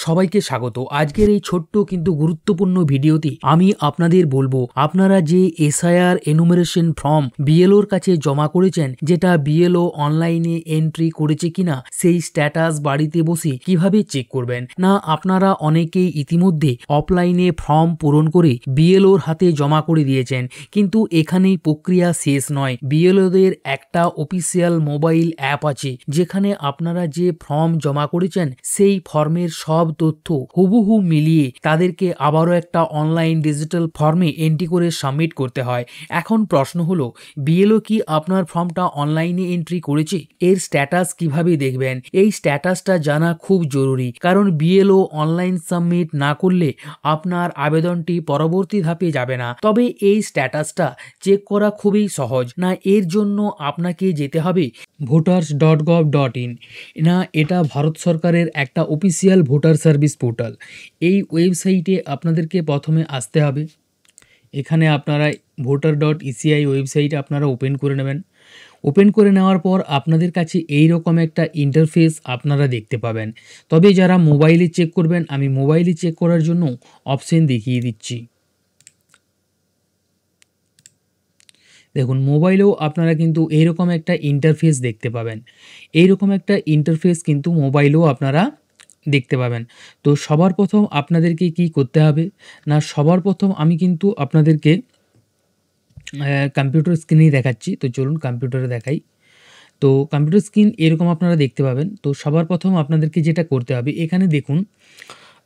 সবাইকে স্বাগত। আজকের এই ছোট্ট কিন্তু গুরুত্বপূর্ণ ভিডিওতে আমি আপনাদের বলবো আপনারা যে এসআইআর এনুমারেশন ফর্ম বিএলওর কাছে জমা করেছেন, যেটা বিএলও অনলাইনে এন্ট্রি করেছে কিনা সেই স্ট্যাটাস বাড়িতে বসে কিভাবে চেক করবেন। না, আপনারা অনেকেই ইতিমধ্যে অফলাইনে ফর্ম পূরণ করে বিএলওর হাতে জমা করে দিয়েছেন, কিন্তু এখানেই প্রক্রিয়া শেষ নয়। বিএলওদের একটা অফিসিয়াল মোবাইল অ্যাপ আছে, যেখানে আপনারা যে ফর্ম জমা করেছেন সেই ফর্মের সব তথ্য হুবহু মিলিয়ে তাদেরকে আবারও একটা অনলাইন ডিজিটাল ফর্মে এন্ট্রি করে সাবমিট করতে হয়। এখন প্রশ্ন হলো, বিএলও কি আপনার ফর্মটা অনলাইনে এন্ট্রি করেছে? এর স্ট্যাটাস কিভাবে দেখবেন? এই স্ট্যাটাসটা জানা খুব জরুরি, কারণ বিএলও অনলাইন সাবমিট না করলে আপনার আবেদনটি পরবর্তী ধাপে যাবে না। তবে এই স্ট্যাটাসটা চেক করা খুবই সহজ। না, এর জন্য আপনাকে যেতে হবে voters.gov.in। না, এটা ভারত সরকারের একটা অফিসিয়াল ভোটার সার্ভিস পোর্টাল। এই ওয়েবসাইটে আপনাদেরকে প্রথমে আসতে হবে। এখানে আপনারা voter.eci ওয়েবসাইট আপনারা ওপেন করে নেবেন। ওপেন করে নেওয়ার পর আপনাদের কাছে এই রকম একটা ইন্টারফেস আপনারা দেখতে পাবেন। তবে যারা মোবাইলে চেক করবেন, আমি মোবাইলে চেক করার জন্য অপশন দেখিয়ে দিচ্ছি। দেখুন, মোবাইলেও আপনারা কিন্তু এইরকম একটা ইন্টারফেস দেখতে পাবেন। এইরকম একটা ইন্টারফেস কিন্তু মোবাইলেও আপনারা দেখতে পাবেন। তো সবার প্রথম আপনাদেরকে কি করতে হবে না, সবার প্রথম আমি কিন্তু আপনাদেরকে কম্পিউটার স্ক্রিনেই দেখাচ্ছি। তো চলুন কম্পিউটারে দেখাই। তো কম্পিউটার স্ক্রিন এরকম আপনারা দেখতে পাবেন। তো সবার প্রথম আপনাদেরকে যেটা করতে হবে, এখানে দেখুন,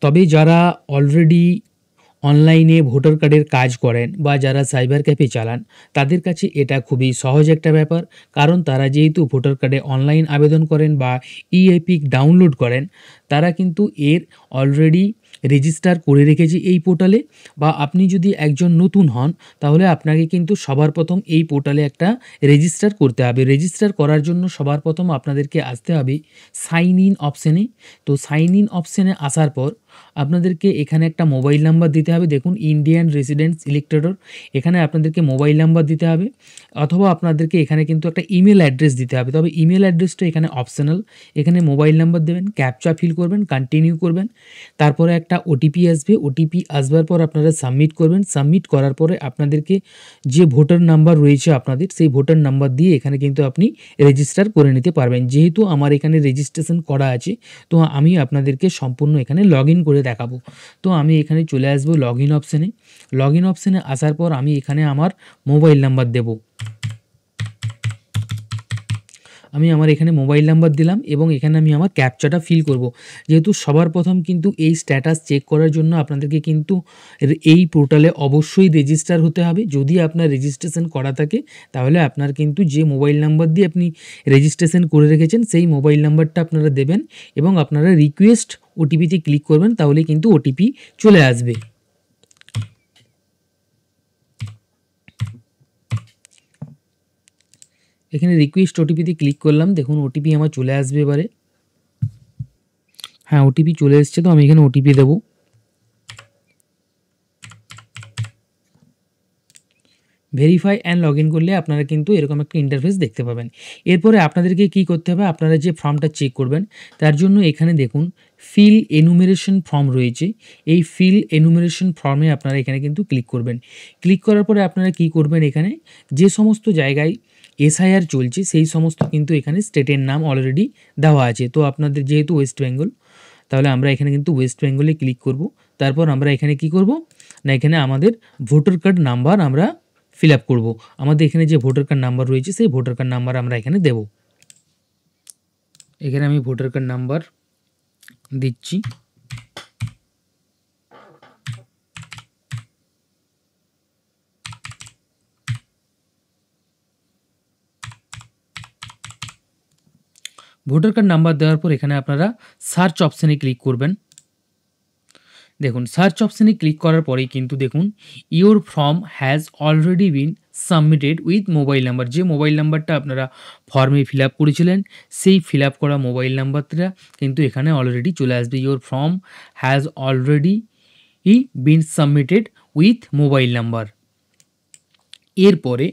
তবে যারা অলরেডি অনলাইনে ভোটার কার্ডের কাজ করেন বা যারা সাইবার ক্যাফে চালান, তাদের কাছে এটা খুবই সহজ একটা ব্যাপার। কারণ তারা যেহেতু ভোটার কার্ডে অনলাইন আবেদন করেন বা ইএপিক ডাউনলোড করেন, তারা কিন্তু এর অলরেডি রেজিস্টার করে রেখেছে এই পোর্টালে। বা আপনি যদি একজন নতুন হন, তাহলে আপনাকে কিন্তু সবার প্রথম এই পোর্টালে একটা রেজিস্টার করতে হবে। রেজিস্টার করার জন্য সবার প্রথম আপনাদেরকে আসতে হবে সাইন ইন অপশানে। তো সাইন ইন অপশানে আসার পর আপনাদেরকে এখানে একটা মোবাইল নাম্বার দিতে হবে। দেখুন, ইন্ডিয়ান রেসিডেন্টস ইলেক্টর, এখানে আপনাদেরকে মোবাইল নাম্বার দিতে হবে, অথবা আপনাদেরকে এখানে কিন্তু একটা ইমেল অ্যাড্রেস দিতে হবে। তবে ইমেল অ্যাড্রেসটা এখানে অপশনাল। এখানে মোবাইল নাম্বার দেবেন, ক্যাপচা ফিল করবেন, কন্টিনিউ করবেন, তারপরে একটা ওটিপি আসবে। ওটিপি আসবার পর আপনারা সাবমিট করবেন। সাবমিট করার পরে আপনাদেরকে যে ভোটার নাম্বার রয়েছে আপনাদের, সেই ভোটার নাম্বার দিয়ে এখানে কিন্তু আপনি রেজিস্টার করে নিতে পারবেন। যেহেতু আমার এখানে রেজিস্ট্রেশন করা আছে, তো আমি আপনাদেরকে সম্পূর্ণ এখানে লগ ইন করে দেখাবো। তো আমি এখানে চলে আসবো লগ ইন অপশানে। লগ ইন অপশানে আসার পর আমি এখানে আমার মোবাইল নাম্বার দেব। আমি আমার এখানে মোবাইল নাম্বার দিলাম এবং এখানে আমি আমার ক্যাপচাটা ফিল করব। যেহেতু সবার প্রথম কিন্তু এই স্ট্যাটাস চেক করার জন্য আপনাদেরকে কিন্তু এই পোর্টালে অবশ্যই রেজিস্টার হতে হবে। যদি আপনার রেজিস্ট্রেশন করা থাকে, তাহলে আপনার কিন্তু যে মোবাইল নাম্বার দিয়ে আপনি রেজিস্ট্রেশন করে রেখেছেন সেই মোবাইল নাম্বারটা আপনারা দেবেন এবং আপনারা রিকোয়েস্ট ওটিপিতে ক্লিক করবেন, তাহলে কিন্তু ওটিপি চলে আসবে। এখানে রিকোয়েস্ট ওটিপিতে ক্লিক করলাম। দেখুন, ওটিপি আমার চলে আসবে এবারে। হ্যাঁ, ওটিপি চলে এসছে। তো আমি এখানে ওটিপি দেবো। ভেরিফাই অ্যান্ড লগ ইন করলে আপনারা কিন্তু এরকম একটা ইন্টারফেস দেখতে পাবেন। এরপরে আপনাদেরকে কি করতে হবে, আপনারা যে ফর্মটা চেক করবেন তার জন্য এখানে দেখুন ফিল এনুমেরেশন ফর্ম রয়েছে। এই ফিল এনুমেরেশন ফর্মে আপনারা এখানে কিন্তু ক্লিক করবেন। ক্লিক করার পরে আপনারা কি করবেন, এখানে যে সমস্ত জায়গায় এসআইআর চলছে সেই সমস্ত কিন্তু এখানে স্টেটের নাম অলরেডি দেওয়া আছে। তো আপনাদের যেহেতু ওয়েস্ট বেঙ্গল, তাহলে আমরা এখানে কিন্তু ওয়েস্ট বেঙ্গলে ক্লিক করব। তারপর আমরা এখানে কি করব না, এখানে আমাদের ভোটার কার্ড নাম্বার আমরা ফিল আপ করবো। আমাদের এখানে যে ভোটার কার্ড নাম্বার রয়েছে সেই ভোটার কার্ড নাম্বার আমরা এখানে দেব। এখানে আমি ভোটার কার্ড নাম্বার দিচ্ছি। ভোটার কার্ড নাম্বার দেওয়ার পর এখানে আপনারা সার্চ অপশানে ক্লিক করবেন। দেখুন, সার্চ অপশানে ক্লিক করার পরেই কিন্তু দেখুন your form has already been submitted with mobile number. যে মোবাইল নাম্বারটা আপনারা ফর্মে ফিল আপ করেছিলেন, সেই ফিল আপ করা মোবাইল নাম্বারটা কিন্তু এখানে অলরেডি চলে আসবে। Your form has already been submitted with mobile number. এরপরে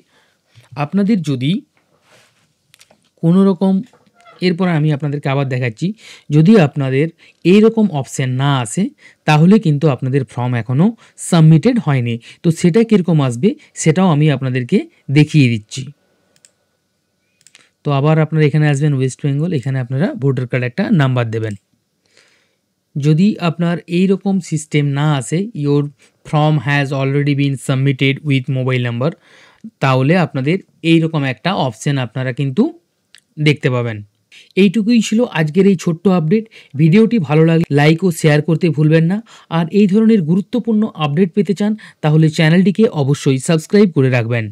আপনাদের যদি কোনো রকম এরপর আমি আপনাদেরকে আবার দেখাচ্ছি, যদি আপনাদের এইরকম অপশান না আসে তাহলে কিন্তু আপনাদের ফর্ম এখনও সাবমিটেড হয়নি। তো সেটা কীরকম আসবে সেটাও আমি আপনাদেরকে দেখিয়ে দিচ্ছি। তো আবার আপনারা এখানে আসবেন ওয়েস্ট বেঙ্গল, এখানে আপনারা ভোটার কার্ড একটা নাম্বার দেবেন। যদি আপনার এই রকম সিস্টেম না আসে, your form has already been submitted with mobile number, তাহলে আপনাদের এই রকম একটা অপশান আপনারা কিন্তু দেখতে পাবেন। এইটুকুই ছিল আজকের এই ছোট্ট আপডেট। ভিডিওটি ভালো লাগলে লাইক ও শেয়ার করতে ভুলবেন না। আর এই ধরনের গুরুত্বপূর্ণ আপডেট পেতে চান তাহলে চ্যানেলটিকে অবশ্যই সাবস্ক্রাইব করে রাখবেন।